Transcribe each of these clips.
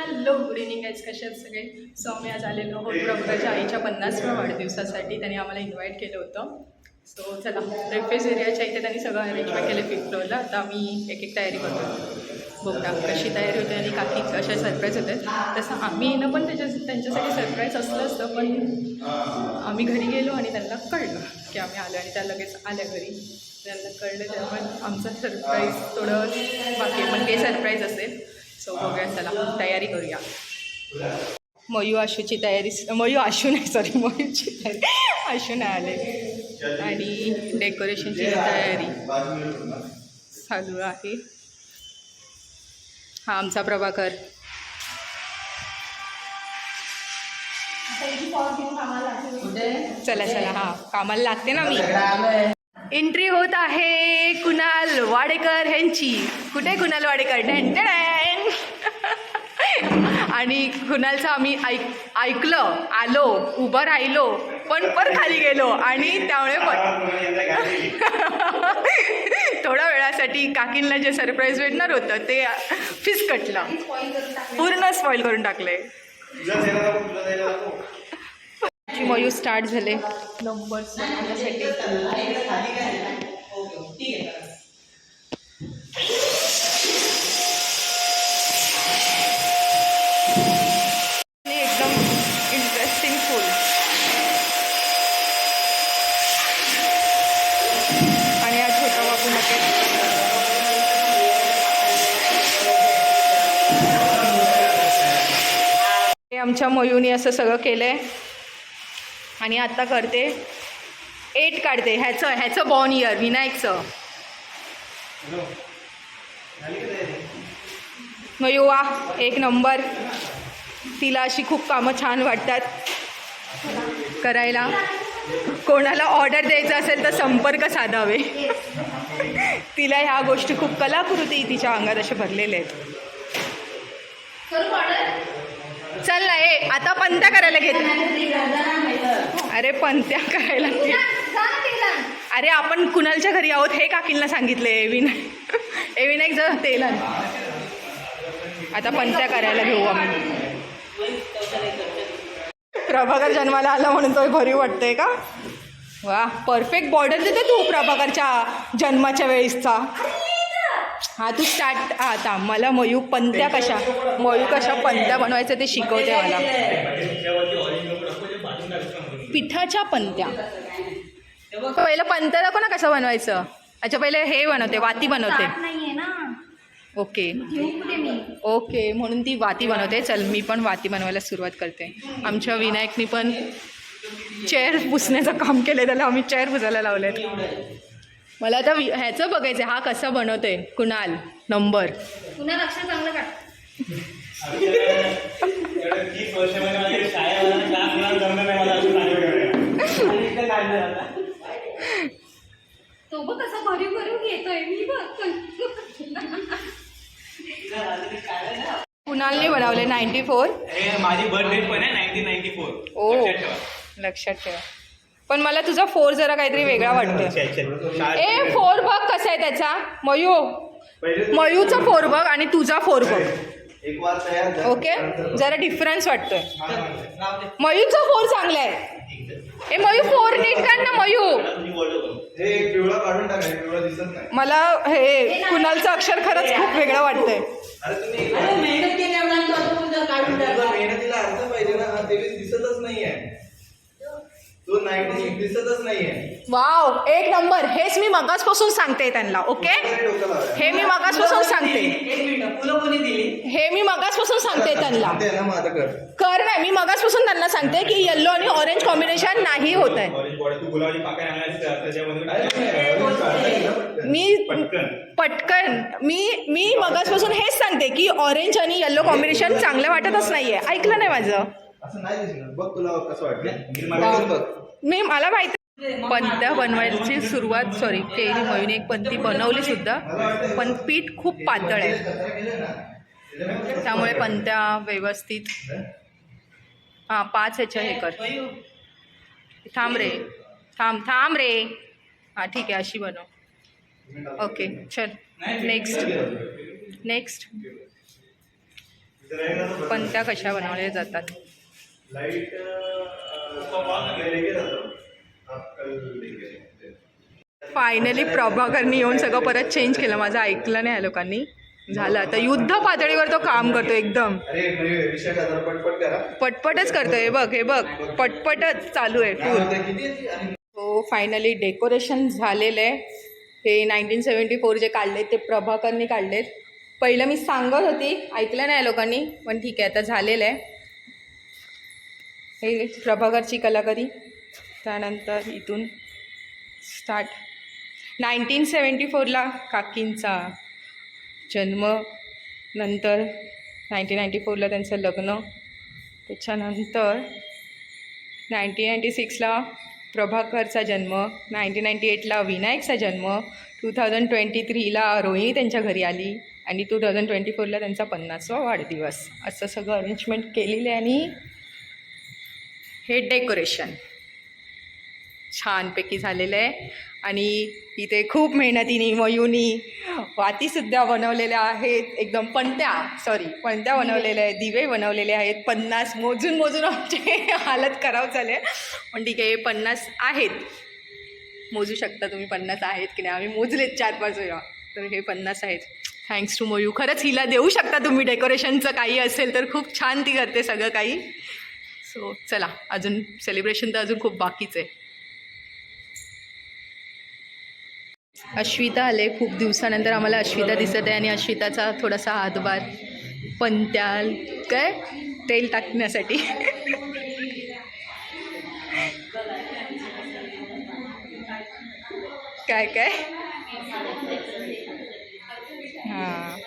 Hello good evening guys, कसे आहेत सगळे. सो आम्ही आज आलेलो आहोत प्रभूच्या आईच्या 50व्या वाढदिवसासाठी. त्यांनी आम्हाला इन्व्हाइट केलं होतं. सो चला, ब्रेकफास्ट एरियाच्या इथे त्यांनी सगळं अरेंजमेंट केलं 5th फ्लोअरला. आता आम्ही एक तयारी करतो. बघा कशी तयारी होते आणि काकी कशा सरप्राईज होते. तसं आम्ही येणं पण त्यांच्यासाठी सरप्राईज असलं असतं, पण आम्ही घरी गेलो आणि त्यांना कळलं की आम्ही आलो आणि त्या लगेच आल्या घरी. त्यांना कळलं त्यामुळे आमचं सरप्राईज थोडं बाकी, पण काही सरप्राईज असेल. सो बघूया, चला तयारी करूया. मयू आशूची तयारी, मयू आशू नाही सॉरी मयूची तयारी, आशू नाही आले. आणि डेकोरेशनची तयारी चालू आहे. हा आमचा प्रभाकर. चला चला, हा कामाला लागते ना मी. एंट्री होत आहे कुणाल वाडेकर ह्यांची. कुठे कुणाल वाडेकर? ढेंटण. आणि कुणालचं आम्ही ऐकलं, आलो, उभं राहिलो, पण खाली गेलो. आणि त्यामुळे थोड्या वेळासाठी काकींना जे सरप्राईज भेटणार होतं ते फिसकटलं, पूर्ण स्पॉइल करून टाकले. मयू स्टार्ट झाले नंबर्स बनवण्यासाठी. एकदम इंटरेस्टिंग फुल. आणि आज छोटा बापू नके. आमच्या मयूनी असं सगळं केलंय. आणि आता करते 8 काढते. ह्याचं बॉर्न इयर विनायकचं. मयू वा, एक नंबर. तिला अशी खूप कामं छान वाटतात करायला. कोणाला ऑर्डर द्यायचं असेल तर संपर्क साधावे. तिला ह्या गोष्टी खूप, कलाकृती तिच्या अंगात असे भरलेले आहेत. चल ना, आता पंत्या करायला घेते. अरे पंत्या करायला घे. अरे आपण कुणालच्या घरी आहोत हे काकींना सांगितले. विनायक जर तेल. आता पंत्या करायला घेऊ आम्ही. प्रभाकर जन्माला आला म्हणून तो भरीव वाटतंय का? वा, परफेक्ट बॉर्डर देते तू प्रभाकरच्या जन्माच्या वेळेसचा. हा तू स्टार्ट. आता मला मयू पंत्या कशा पंत्या बनवायचं ते शिकवते मला. पिठाच्या पंत्या. पहिलं पंत्या दाखव ना कसं बनवायचं. अच्छा, पहिले हे बनवते, वाती बनवते. ओके ओके, म्हणून ती वाती बनवते. चल मी पण वाती बनवायला सुरुवात करते. आमच्या विनायकनी पण चेअर पुसण्याचं काम केलं, त्याला आम्ही चेअर पुसायला लावलेत. मला आता ह्याचं बघायचं, हा कसा बनवतोय कुणाल. नंबर कुणाल अक्षर चांगलं काढ. तो बघ कसा भरीव घेतोय. मी कुणालने बनवले 94. माझी बर्थ डेट पण आहे 1994. ओ लक्षात ठेवा. पण मला तुझा 4 जरा काहीतरी वेगळा वाटतोय. 4 बघ कसा आहे त्याचा. मयूचा 4 बघ आणि तुझा 4 बघ. ओके, जरा डिफरन्स वाटतोय. मयूचा 4 चांगला आहे. मयू 4 नीट काढ ना मयू. मला हे कुणालचं अक्षर खरंच खूप वेगळं वाटतंय. वाव, एक नंबर. हेच मी मगासपासून सांगते त्यांना. ओके, हे मी मगासपासून सांगते. त्यांना कर नाही. मी मगासपासून त्यांना सांगते की येल्लो आणि ऑरेंज कॉम्बिनेशन नाही होत आहे. मी मगासपासून हेच सांगते की ऑरेंज आणि येल्लो कॉम्बिनेशन चांगलं वाटतच नाहीये. ऐकलं नाही माझं. मी मला माहिती. पंत्या बनवायची सुरुवात केली मयूने. एक पंती बनवली सुद्धा, पण पीठ खूप पातळ आहे त्यामुळे पंत्या व्यवस्थित. हां 5 ह्याच्या हे कर. थांब रे. हां ठीक आहे, अशी बनव. ओके चल नेक्स्ट. पंत्या कशा बनवल्या जातात. लाइट फायनली प्रभाकरनी येऊन सगळं परत चेंज केलं. माझं ऐकलं नाही या लोकांनी. झालं आता युद्ध पातळीवर तो काम करतो एकदम. पटपट करा. पटपटच करतोय. हे बघ पटपटच चालू आहे फुल. हो फायनली डेकोरेशन झालेलं आहे. हे 1974 जे काढलेत ते प्रभाकरनी काढलेत. पहिलं मी सांगत होती, ऐकलं नाही लोकांनी, पण ठीक आहे आता झालेलं आहे. हे प्रभाकरची कलाकारी. त्यानंतर इथून स्टार्ट. 1974ला काकींचा जन्म, नंतर 1994ला त्यांचं लग्न, त्याच्यानंतर 1996ला प्रभाकरचा जन्म, 1998ला विनायकचा जन्म, 2023ला रोहिणी त्यांच्या घरी आली आणि 2024ला त्यांचा 50वा वाढदिवस. असं सगळं अरेंजमेंट केलेलं आहे. आणि हे डेकोरेशन छानपैकी झालेलं आहे. आणि इथे खूप मेहनतीने मयूनी वातीसुद्धा बनवलेल्या आहेत. एकदम पणत्या बनवलेल्या आहेत, दिवे बनवलेले आहेत. 50 मोजून आमची हालत खराब झाली आहे. पण ठीक आहे, 50 आहेत. मोजू शकता तुम्ही 50 आहेत की नाही. आम्ही मोजलेत 4-5 वेळा, तर हे 50 आहेत. Thanks to Mayu. खरंच हिला देऊ शकता तुम्ही डेकोरेशनचं काही असेल तर. खूप छान ती करते सगळं काही. सो चला, अजून सेलिब्रेशन तर अजून खूप बाकीच आहे. अश्विता आले. खूप दिवसानंतर आम्हाला अश्विता दिसत आहे. आणि अश्विताचा थोडासा हातभार पंत्याल काय तेल टाकण्यासाठी. काय हां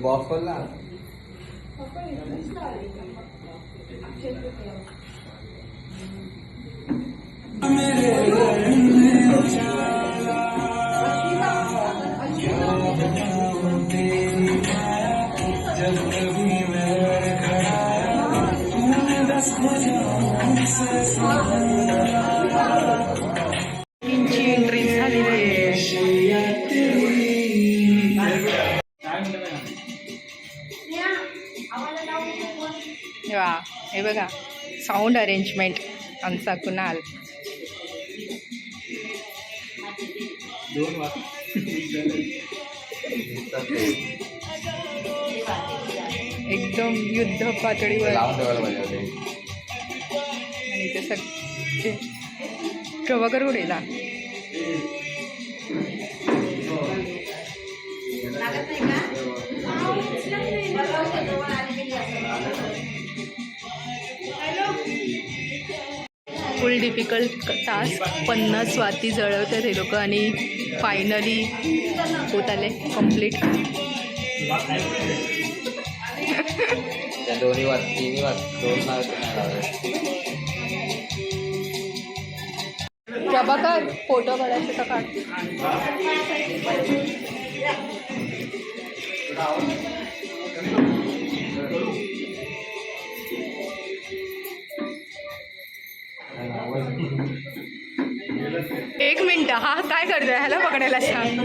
बॉक्स खोलला. एंट्री झालेली आहे. हे बघा साऊंड अरेंजमेंट आमचा कुणाल. एकदम युद्ध पातळीवर. आणि ते सगळे प्रभाकर उडेला. Full difficult task. 50 वाती जळवतात हे लोक. आणि फायनली होत आले कम्प्लीट. दोन्ही वाजता 2 प्रभाकर फोटो काढायचे तर काढते. एक मिनिट, हा काय करतोय? ह्याला पकडायला सांग.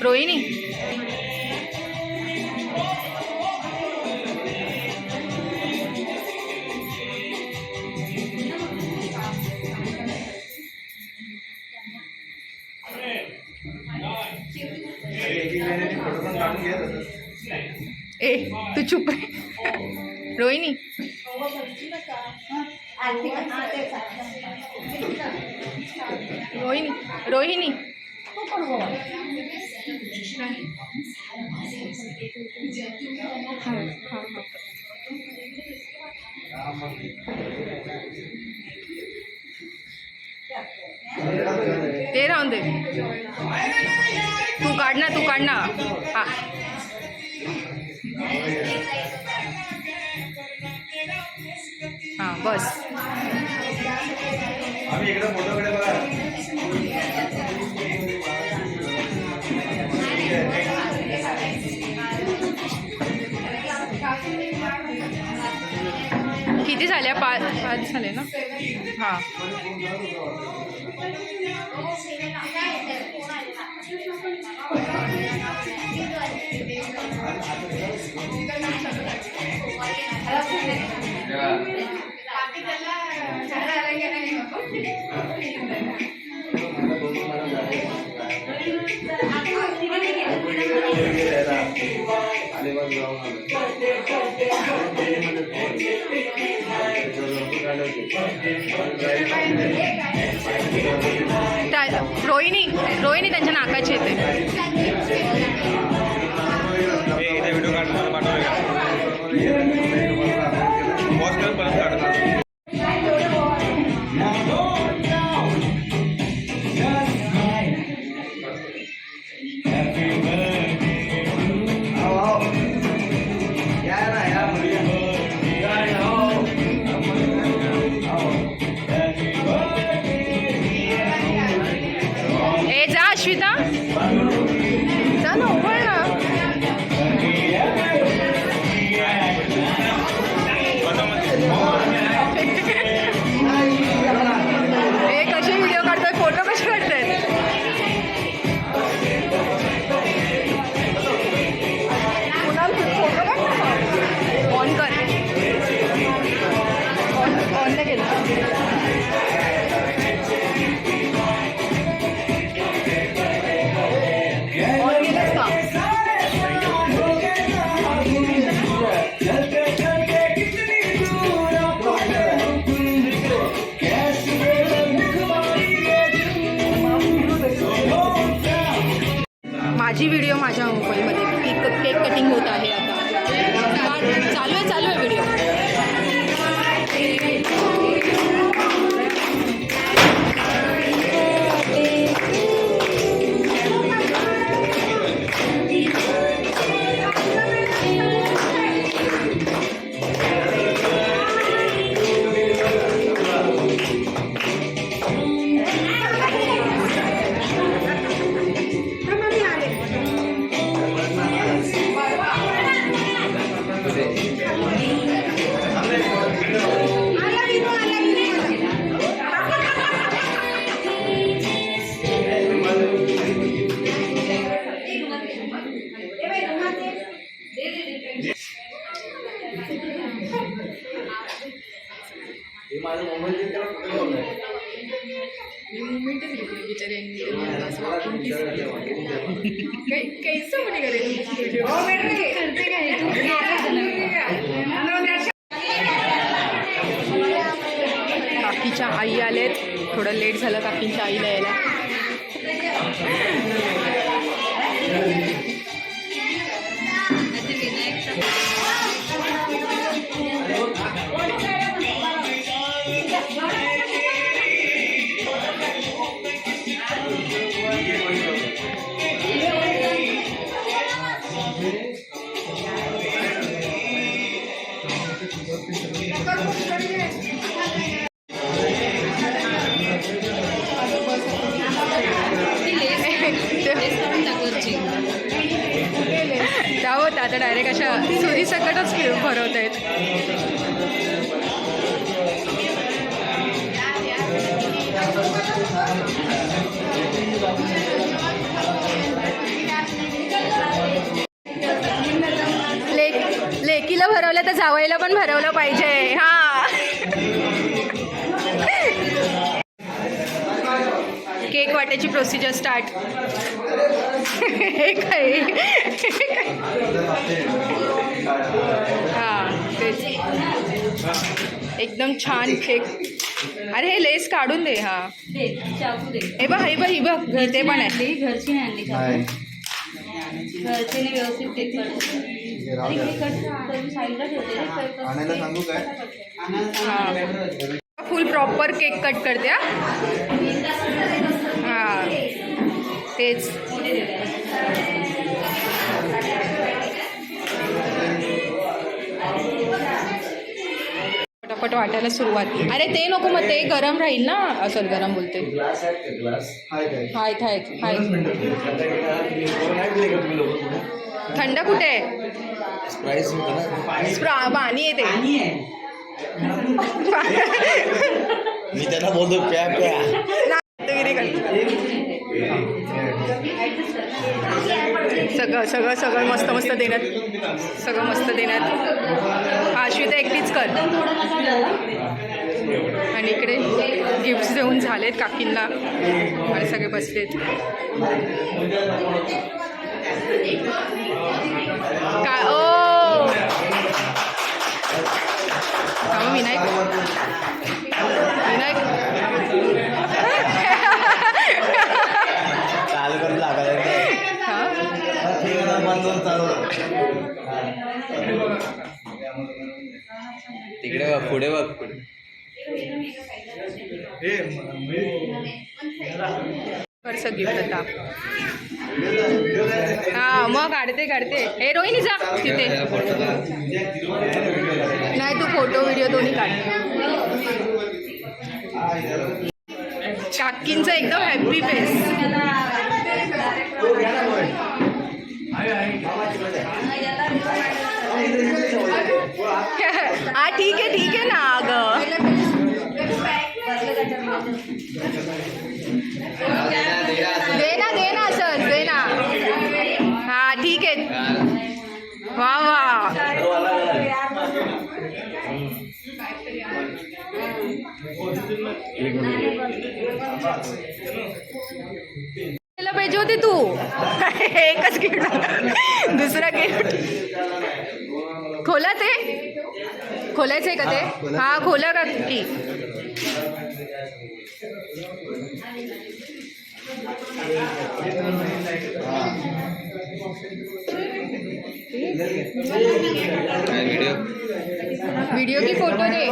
रोहिणी ए तू चुप रे. रोहिणी रोहिणी रोहिणी ते राहून दे. तू काढ ना हा. हा बस. आम्ही इकडे फोटोकडे बघा. किती झाल्या? 5 झाले ना. हा रोहिणी त्यांच्या नाकाची येते. व्हिडिओ काढून पाठवूया. परत काढणार. अश्विता जा ना, उभं ना. हे कसे व्हिडिओ काढतोय? फोटो कसे काढतायत? ऑन कर. ऑन नाही केलं. माझी व्हिडिओ माझ्या मोबाईलमध्ये केक कटिंग होत आहे. आता चालू आहे व्हिडिओ. काकीच्या आई आलेत. थोडं लेट झालं काकींच्या आईला यायला. त्या होत्या आता डायरेक्ट अशा सुरी सकटच भरवत आहेत. लेकीला भरवलं तर जावईला पण भरवलं पाहिजे. हा केक वाटायची प्रोसिजर स्टार्ट. हे काय हा तेच एकदम छान केक. अरे हे लेस काढून दे. हा हे बघ ही बघ ते पण आहे. घरची नाही आणली घरचे व्यवस्थित केक आणायला सांगू काय? फुल प्रॉपर केक कट करते. हा तेच फटाफट वाटायला सुरुवात. अरे ते नको मग ते गरम राहील ना. असं गरम बोलते. हाय थंड कुठे आहे? पाणी येते. मी त्यांना बोलतो प्या प्या. सगळं मस्त देण्यात. सगळं मस्त देण्यात. अश्विता एकटीच कर. आणि इकडे गिफ्ट्स देऊन झालेत काकींना आणि सगळे बसलेत. काय ओ विनायक चालू करून लागायला तिकडे बघ पुढे बघ पुढे. गिफ्ट आता. हा मग काढते. ए रोहिणी जा तिथे. नाही तू फोटो व्हिडिओ दोन्ही काढ. काकींचा एकदम हॅपी फेस. हा ठीक आहे ना. अगं दे ना सर दे ना. हा ठीक आहे. वा पाहिजे होती तू. एकच गिफ्ट दुसरा गिफ्ट खोलायचंय का ते? हा खोला का की. व्हिडिओ की फोटो दे.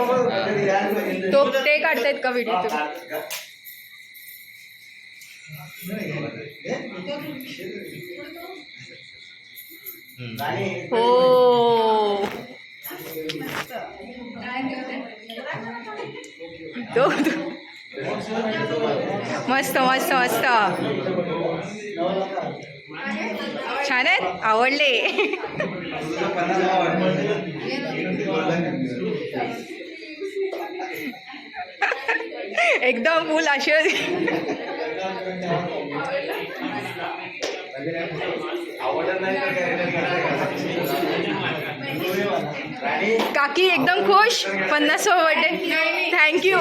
तो ते काढतायत का व्हिडिओ? हो मस्त छान आहेत. आवडले. एकदम फुल आशीर्वाद. काकी एकदम खुश. 50वा बर्थडे. थँक्यू.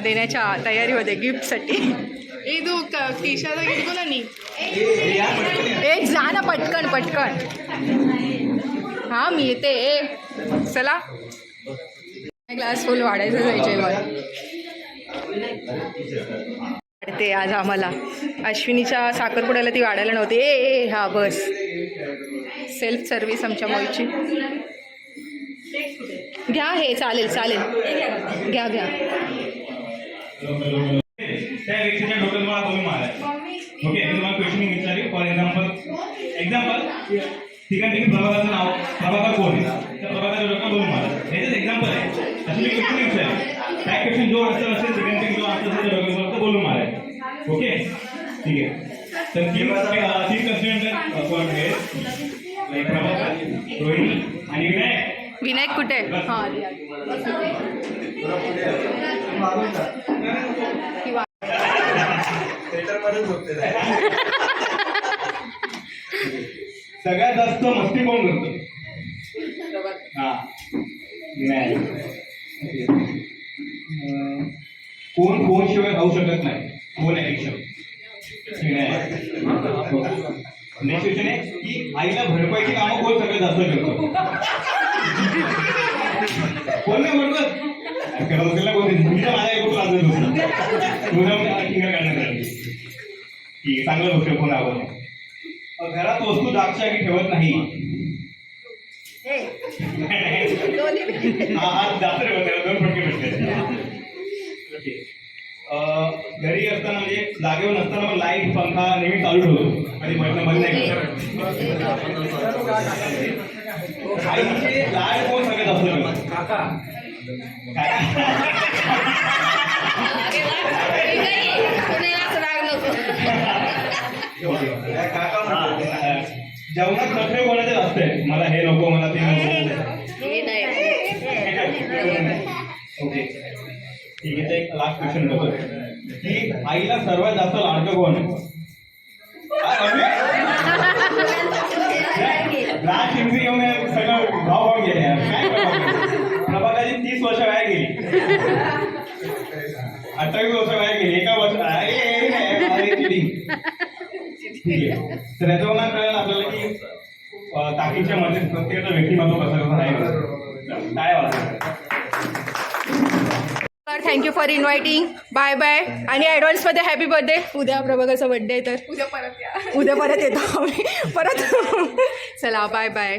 देण्याच्या तयारीमध्ये गिफ्टसाठी. ए तू केशाला गिफ्ट बोला नी. एक जा ना पटकन. हा मी येते. चला ग्लास फुल वाढायचं जायचंय मला. वाढते आज आम्हाला. अश्विनीच्या साखरपुड्याला ती वाढायला नव्हती. ए हा बस. सेल्फ सर्व्हिस आमच्या मुलीची. घ्या हे चालेल घ्या. त्या व्यक्तीच्या डोक्यात मला तुम्ही मारा. ओके मी तुम्हाला क्वेश्चन विचारले. फॉर एक्झाम्पल ठिकाणी प्रभागाचं नाव प्रभागात कोण आहे त्या प्रभागाच्या डोक्यात तुम्ही मारा. हे एक्झाम्पल आहे. असं मी क्वेश्चन विचारले. काय क्वेश्चन जो असेल ठिकाणी दुसऱ्या डोक्यात फक्त बोलून मारायचं. ओके ठीक आहे. तर तीन कन्स्टिट्युएंट कोण आहेत? लाईक प्रभाकर, रोहिणी आणि विनायक. विनायक कुठे आहे? हां आली आली. किंवा सगळ्यात जास्त मस्ती कोण करतो? हा विनायक. कोण फोन शिवाय खाऊ शकत नाही? Phone addiction. नेक्स्ट क्वेश्चन आहे की आईला भरपाईची कामं कोण सगळ्यात जास्त करतो? कोण नाही म्हणत करत असेल ना कोणती? मी तर माझ्या ऐकून लागत होतो फिंगर काढण्यासाठी. ठीक आहे, चांगलं गोष्ट फोन आवडतो. घरात वस्तू दाक्षागी ठेवत नाही. हा जास्त ठेवत 2 फटके भेटले. घरी असताना म्हणजे जागेवर नसताना पण लाईट पंखा नेहमी चालू ठेवतो, कधी बटन बंद नाही करत. आईचे लाड कोण सगळ्यात जास्त करतो? जेवणात नखरे कोणाचे जास्त आहे? मला हे नको, मला ते नको. ओके ठीक आहे. एक लास्ट क्वेश्चन होतो की आईला सर्वात जास्त लाडकं कोण आहे? राज शिंदे घेऊन सगळं भाव गेले. प्रभाकाची 30 वर्ष वाया गेली, 28 वर्ष वाया गेली, एका वर्ष. ठीक आहे. तर याच्यावरून कळलं आपल्याला की काकीच्या मध्ये प्रत्येकाचं व्यक्तिमत्व कसं आहे. काय वाटतं? Thank you for inviting. Bye bye. आणि ॲडव्हान्समध्ये हॅपी बर्थडे. उद्या प्रभाकरचा बर्थडे आहे तर उद्या परत येतो आम्ही परत. चला बाय बाय.